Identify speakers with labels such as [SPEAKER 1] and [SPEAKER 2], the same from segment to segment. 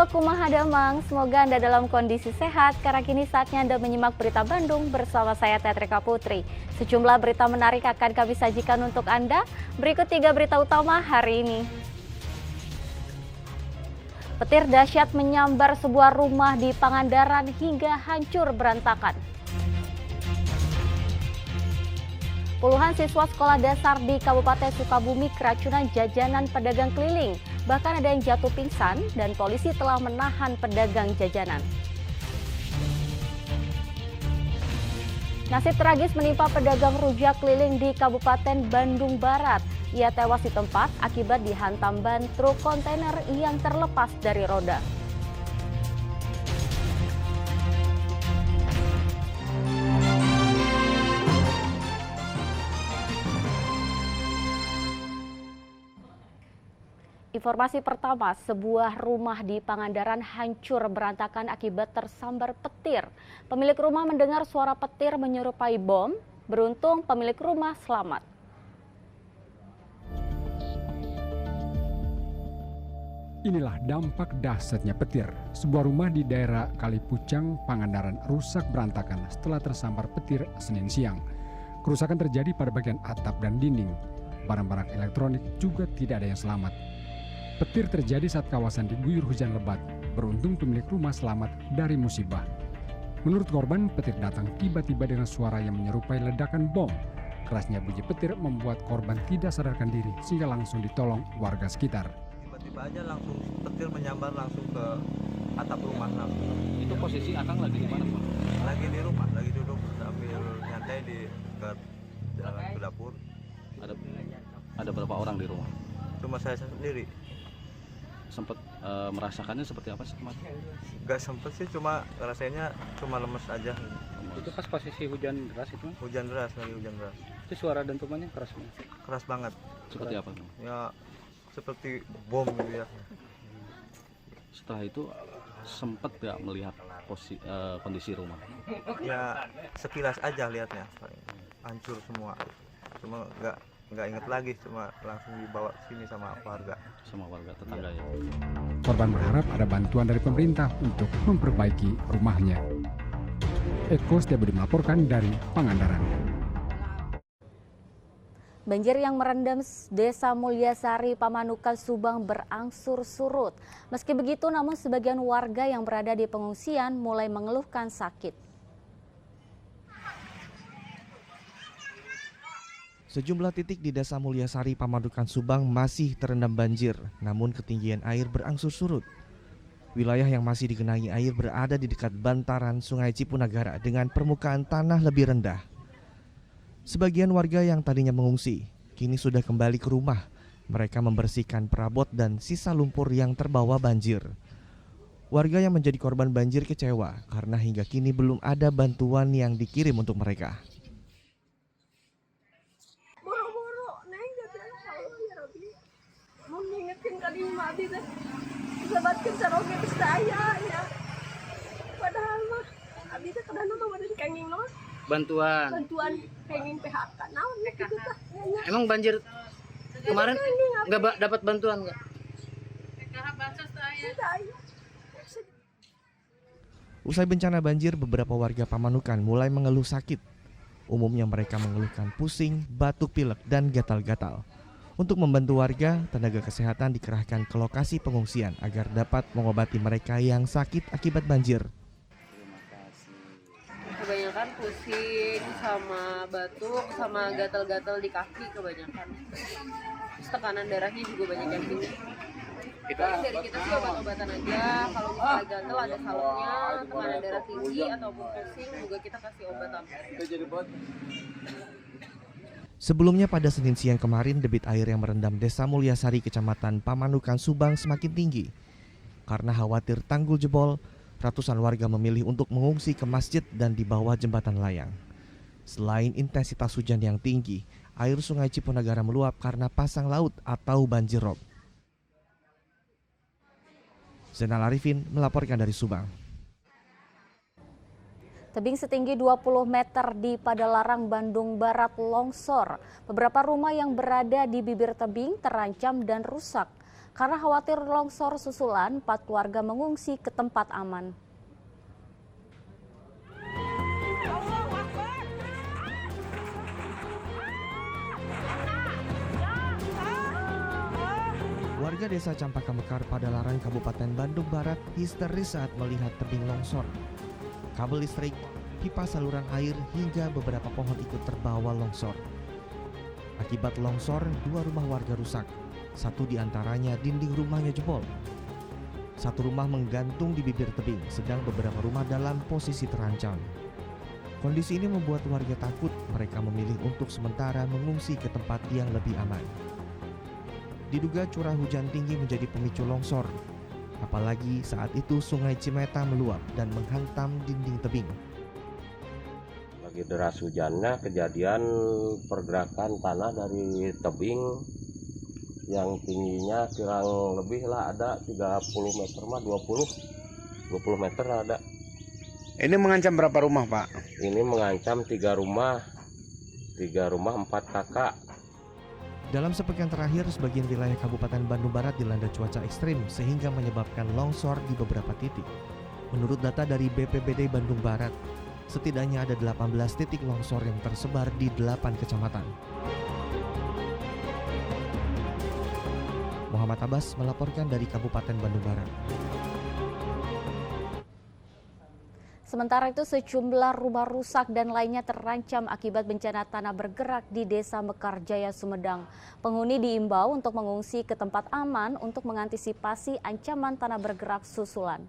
[SPEAKER 1] Halo Kumaha Damang, semoga Anda dalam kondisi sehat karena kini saatnya Anda menyimak berita Bandung bersama saya Tetrika Putri. Sejumlah berita menarik akan kami sajikan untuk Anda. Berikut 3 berita utama hari ini. Petir dahsyat menyambar sebuah rumah di Pangandaran hingga hancur berantakan. Puluhan siswa sekolah dasar di Kabupaten Sukabumi keracunan jajanan pedagang keliling. Bahkan ada yang jatuh pingsan dan polisi telah menahan pedagang jajanan. Nasib tragis menimpa pedagang rujak keliling di Kabupaten Bandung Barat. Ia tewas di tempat akibat dihantam ban truk kontainer yang terlepas dari roda. Informasi pertama, sebuah rumah di Pangandaran hancur berantakan akibat tersambar petir. Pemilik rumah mendengar suara petir menyerupai bom, beruntung pemilik rumah selamat.
[SPEAKER 2] Inilah dampak dahsyatnya petir. Sebuah rumah di daerah Kalipucang, Pangandaran rusak berantakan setelah tersambar petir Senin siang. Kerusakan terjadi pada bagian atap dan dinding. Barang-barang elektronik juga tidak ada yang selamat. Petir terjadi saat kawasan diguyur hujan lebat. Beruntung pemilik rumah selamat dari musibah. Menurut korban, petir datang tiba-tiba dengan suara yang menyerupai ledakan bom. Kerasnya bunyi petir membuat korban tidak sadarkan diri sehingga langsung ditolong warga sekitar.
[SPEAKER 3] Tiba-tiba aja langsung petir menyambar langsung ke atap rumah langsung.
[SPEAKER 4] Itu posisi Akang lagi di mana, Pak?
[SPEAKER 3] Lagi di rumah, lagi duduk sambil nyantai di jalan ke dapur.
[SPEAKER 4] Ada berapa orang di rumah?
[SPEAKER 3] Cuma saya sendiri.
[SPEAKER 4] Sempat merasakannya seperti apa sih kemarin?
[SPEAKER 3] Gak sempet sih, cuma rasanya cuma lemes aja.
[SPEAKER 5] Itu pas posisi hujan deras itu?
[SPEAKER 3] Hujan deras, lagi hujan deras.
[SPEAKER 5] Itu suara dentumannya keras banget?
[SPEAKER 3] Keras banget.
[SPEAKER 4] Seperti apa?
[SPEAKER 3] Ya seperti bom gitu ya.
[SPEAKER 4] Setelah itu sempat gak melihat kondisi rumah?
[SPEAKER 3] Ya sekilas aja lihatnya, hancur semua. Cuma nggak inget lagi, cuma langsung dibawa sini sama warga
[SPEAKER 4] tetangga ya.
[SPEAKER 2] Korban berharap ada bantuan dari pemerintah untuk memperbaiki rumahnya. Eko Setiabudi melaporkan dari Pangandaran.
[SPEAKER 1] Banjir yang merendam Desa Mulyasari, Pamanukan, Subang berangsur surut. Meski begitu, namun sebagian warga yang berada di pengungsian mulai mengeluhkan sakit.
[SPEAKER 6] Sejumlah titik di Desa Mulyasari, Pamanukan, Subang masih terendam banjir, namun ketinggian air berangsur surut. Wilayah yang masih digenangi air berada di dekat bantaran Sungai Cipunagara dengan permukaan tanah lebih rendah. Sebagian warga yang tadinya mengungsi, kini sudah kembali ke rumah. Mereka membersihkan perabot dan sisa lumpur yang terbawa banjir. Warga yang menjadi korban banjir kecewa karena hingga kini belum ada bantuan yang dikirim untuk mereka.
[SPEAKER 7] Mengingatkan kali mati dah sebatkan saroge saya ya. Padahal mah abi teh kadang mah ada dikenging mah bantuan kenging PHK naon gitu tah.
[SPEAKER 5] Emang banjir kemarin nggak dapat bantuan nggak?
[SPEAKER 6] Usai bencana banjir, beberapa warga Pamanukan mulai mengeluh sakit. Umumnya mereka mengeluhkan pusing, batuk pilek, dan gatal-gatal. Untuk membantu warga, tenaga kesehatan dikerahkan ke lokasi pengungsian agar dapat mengobati mereka yang sakit akibat banjir.
[SPEAKER 7] Kebanyakan pusing sama batuk sama gatal-gatal di kaki kebanyakan. Terus tekanan darahnya juga banyak yang tinggi. Dari kita sih obat-obatan aja. Kalau misalnya gatal ada salurnya, tekanan darah tinggi ataupun pusing juga kita kasih obat apa.
[SPEAKER 6] Sebelumnya pada Senin siang kemarin, debit air yang merendam Desa Mulyasari, Kecamatan Pamanukan, Subang semakin tinggi. Karena khawatir tanggul jebol, ratusan warga memilih untuk mengungsi ke masjid dan di bawah jembatan layang. Selain intensitas hujan yang tinggi, air Sungai Cipunagara meluap karena pasang laut atau banjir rob. Zainal Arifin melaporkan dari Subang.
[SPEAKER 1] Tebing setinggi 20 meter di Padalarang, Bandung Barat longsor. Beberapa rumah yang berada di bibir tebing terancam dan rusak. Karena khawatir longsor susulan, 4 keluarga mengungsi ke tempat aman.
[SPEAKER 6] Warga desa Campaka Mekar, Padalarang, Kabupaten Bandung Barat histeris saat melihat tebing longsor. Kabel listrik, pipa saluran air, hingga beberapa pohon ikut terbawa longsor. Akibat longsor, 2 rumah warga rusak. 1 diantaranya dinding rumahnya jebol. 1 rumah menggantung di bibir tebing, sedang beberapa rumah dalam posisi terancam. Kondisi ini membuat warga takut. Mereka memilih untuk sementara mengungsi ke tempat yang lebih aman. Diduga curah hujan tinggi menjadi pemicu longsor. Apalagi saat itu Sungai Cimeta meluap dan menghantam dinding tebing.
[SPEAKER 8] Lagi deras hujannya, kejadian pergerakan tanah dari tebing yang tingginya kurang lebih lah ada 30 meter mah 20 meter ada.
[SPEAKER 9] Ini mengancam berapa rumah, Pak?
[SPEAKER 8] Ini mengancam 3 rumah 4 kakak.
[SPEAKER 6] Dalam sepekan terakhir, sebagian wilayah Kabupaten Bandung Barat dilanda cuaca ekstrim sehingga menyebabkan longsor di beberapa titik. Menurut data dari BPBD Bandung Barat, setidaknya ada 18 titik longsor yang tersebar di 8 kecamatan. Muhammad Abbas melaporkan dari Kabupaten Bandung Barat.
[SPEAKER 1] Sementara itu sejumlah rumah rusak dan lainnya terancam akibat bencana tanah bergerak di Desa Mekar Jaya, Sumedang. Penghuni diimbau untuk mengungsi ke tempat aman untuk mengantisipasi ancaman tanah bergerak susulan.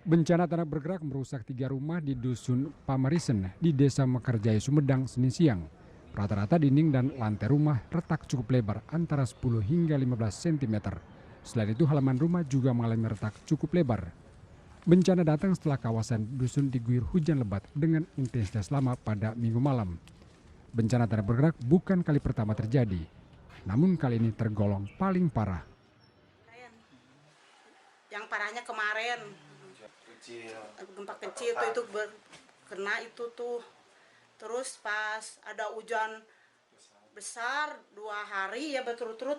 [SPEAKER 2] Bencana tanah bergerak merusak 3 rumah di Dusun Pamarisen di Desa Mekar Jaya, Sumedang, Senin siang. Rata-rata dinding dan lantai rumah retak cukup lebar antara 10 hingga 15 cm. Selain itu halaman rumah juga mengalami retak cukup lebar. Bencana datang setelah kawasan dusun diguyur hujan lebat dengan intensitas lama pada Minggu malam. Bencana tanah bergerak bukan kali pertama terjadi, namun kali ini tergolong paling parah.
[SPEAKER 10] Yang parahnya kemarin, gempa kecil itu kena itu tuh. Terus pas ada hujan besar 2 hari ya berturut-turut.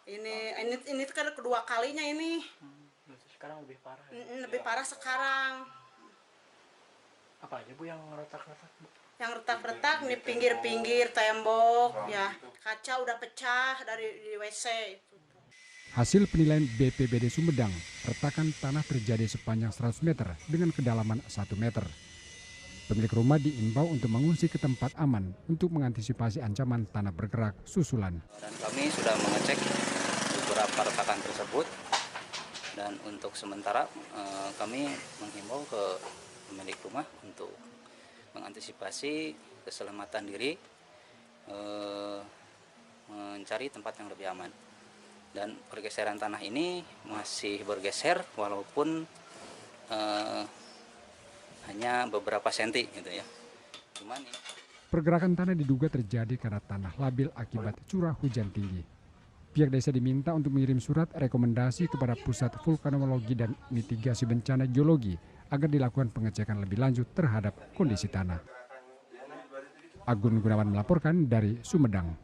[SPEAKER 10] Ini kan kedua kalinya ini.
[SPEAKER 5] Sekarang lebih parah.
[SPEAKER 10] Lebih parah sekarang.
[SPEAKER 5] Apa aja Bu yang retak-retak, Bu?
[SPEAKER 10] Yang retak-retak nih pinggir-pinggir tembok, ya kaca udah pecah dari di WC.
[SPEAKER 2] Hasil penilaian BPBD Sumedang, retakan tanah terjadi sepanjang 100 meter dengan kedalaman 1 meter. Pemilik rumah diimbau untuk mengungsi ke tempat aman untuk mengantisipasi ancaman tanah bergerak susulan.
[SPEAKER 11] Dan kami sudah mengecek beberapa retakan tersebut, dan untuk sementara kami menghimbau ke pemilik rumah untuk mengantisipasi keselamatan diri, mencari tempat yang lebih aman. Dan pergeseran tanah ini masih bergeser walaupun hanya beberapa senti gitu ya.
[SPEAKER 2] Pergerakan tanah diduga terjadi karena tanah labil akibat curah hujan tinggi. Pihak desa diminta untuk mengirim surat rekomendasi kepada Pusat Vulkanologi dan Mitigasi Bencana Geologi agar dilakukan pengecekan lebih lanjut terhadap kondisi tanah. Agun Gunawan melaporkan dari Sumedang.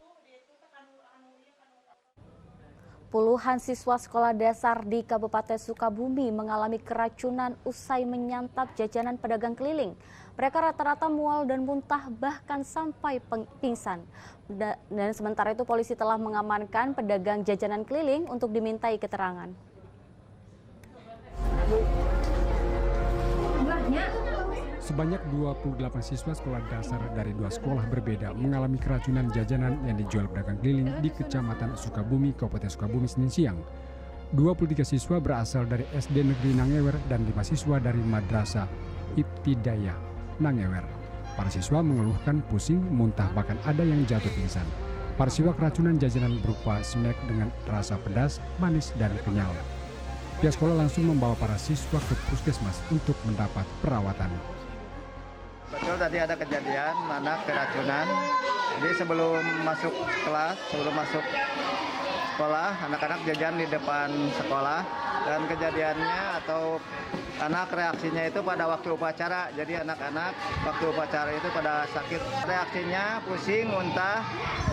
[SPEAKER 1] Puluhan siswa sekolah dasar di Kabupaten Sukabumi mengalami keracunan usai menyantap jajanan pedagang keliling. Mereka rata-rata mual dan muntah bahkan sampai pingsan. Dan sementara itu polisi telah mengamankan pedagang jajanan keliling untuk dimintai keterangan.
[SPEAKER 2] Sebanyak 28 siswa sekolah dasar dari 2 sekolah berbeda mengalami keracunan jajanan yang dijual pedagang keliling di Kecamatan Sukabumi, Kabupaten Sukabumi, Senin siang. 23 siswa berasal dari SD Negeri Nangewer dan 5 siswa dari Madrasah Ibtidayah Nangewer. Para siswa mengeluhkan pusing, muntah, bahkan ada yang jatuh pingsan. Para siswa keracunan jajanan berupa snack dengan rasa pedas, manis, dan kenyal. Pihak sekolah langsung membawa para siswa ke puskesmas untuk mendapat perawatan.
[SPEAKER 12] Betul, tadi ada kejadian mana keracunan. Jadi sebelum masuk kelas, sebelum masuk sekolah, anak-anak jajan di depan sekolah, dan kejadiannya atau anak reaksinya itu pada waktu upacara. Jadi anak-anak waktu upacara itu pada sakit. Reaksinya pusing, muntah,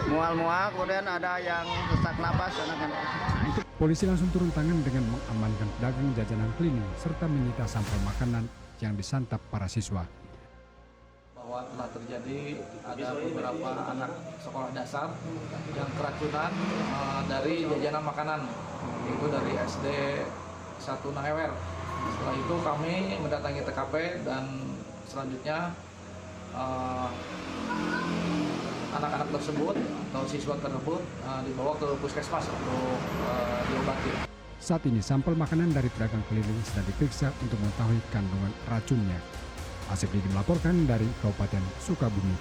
[SPEAKER 12] mual-mual, kemudian ada yang sesak napas anak-anak.
[SPEAKER 2] Polisi langsung turun tangan dengan mengamankan pedagang jajanan keliling serta menyita sampel makanan yang disantap para siswa.
[SPEAKER 13] Bahwa telah terjadi ada beberapa anak sekolah dasar yang keracunan dari jajanan makanan, yaitu dari SD 1 Nangewer. Setelah itu kami mendatangi TKP dan selanjutnya anak-anak tersebut atau siswa tersebut dibawa ke puskesmas untuk diobati.
[SPEAKER 2] Saat ini sampel makanan dari pedagang keliling sedang diperiksa untuk mengetahui kandungan racunnya. Asep Didi melaporkan dari Kabupaten Sukabumi.